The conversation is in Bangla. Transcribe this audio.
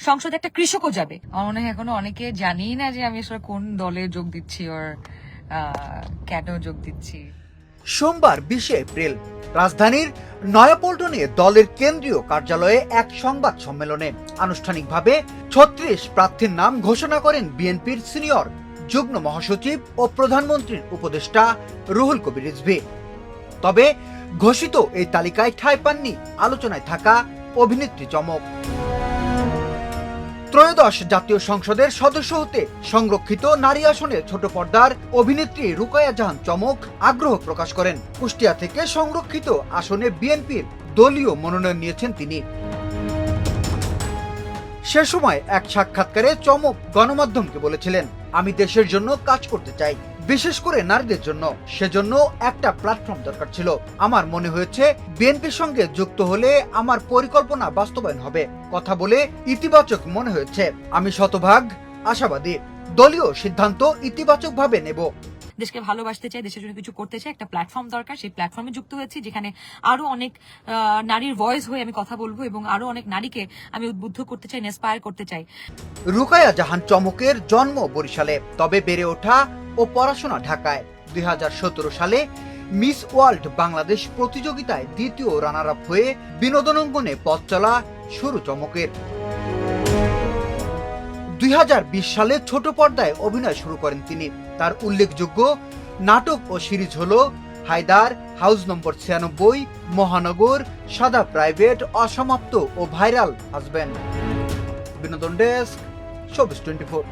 সংসদে একটা কৃষকও যাবে। আমার মনে হয় এখনো অনেকে জানি না যে আমি আসলে কোন দলে যোগ দিচ্ছি ওর কেন যোগ দিচ্ছি। সোমবার 20 এপ্রিল রাজধানীর নয়াপল্টনে দলের কেন্দ্রীয় কার্যালয়ে এক সংবাদ সম্মেলনে আনুষ্ঠানিকভাবে 36 প্রার্থীর নাম ঘোষণা করেন বিএনপির সিনিয়র যুগ্ম মহাসচিব ও প্রধানমন্ত্রীর উপদেষ্টা রুহুল কবির রিজভী। তবে ঘোষিত এই তালিকায় ঠাঁই পাননি আলোচনায় থাকা অভিনেত্রী চমক। ত্রয়োদশ জাতীয় সংসদের সদস্য হতে সংরক্ষিত নারী আসনে ছোট পর্দার অভিনেত্রী রুকায়া জাহান চমক আগ্রহ প্রকাশ করেন। কুষ্টিয়া থেকে সংরক্ষিত আসনে বিএনপির দলীয় মনোনয়ন নিয়েছেন তিনি। সে সময় এক সাক্ষাৎকারে চমক গণমাধ্যমকে বলেছিলেন, আমি দেশের জন্য কাজ করতে চাই, বিশেষ করে নারীদের জন্য। সেজন্য একটা প্ল্যাটফর্ম দরকার ছিল। আমার মনে হয়েছে বিএনপির সঙ্গে যুক্ত হলে আমার পরিকল্পনা বাস্তবায়ন হবে। কথা বলে ইতিবাচক মনে হয়েছে। আমি শতভাগ আশাবাদী দলীয় সিদ্ধান্ত ইতিবাচকভাবে নেব। দেশকে ভালোবাসতে চাই, দেশের জন্য কিছু করতে চাই, একটা প্ল্যাটফর্ম দরকার। সেই প্ল্যাটফর্মে যুক্ত হয়েছি, যেখানে আরো অনেক নারীর ভয়েস হয়ে আমি কথা বলবো এবং আরো অনেক নারীকে আমি উদ্বুদ্ধ করতে চাই, ইন্সপায়ার করতে চাই। রুকায়া জাহান চমকের জন্ম বরিশালে, তবে বেড়ে ওঠা ও পড়াশোনা ঢাকায়। 2017 সালে মিস ওয়ার্ল্ড বাংলাদেশ প্রতিযোগিতায় দ্বিতীয় রানার আপ হয়ে বিনোদন অঙ্গনে পথ চলা শুরু চমকের। 2020 সালে ছোট পর্দায় অভিনয় শুরু করেন তিনি। তার উল্লেখযোগ্য নাটক ও সিরিজ হলো হায়দার, হাউস নম্বর 96, মহানগর, সাদা প্রাইভেট, অসমাপ্ত ও ভাইরাল হাজবেন্ড। বিনোদন ডেস্ক, শোবিজ 24।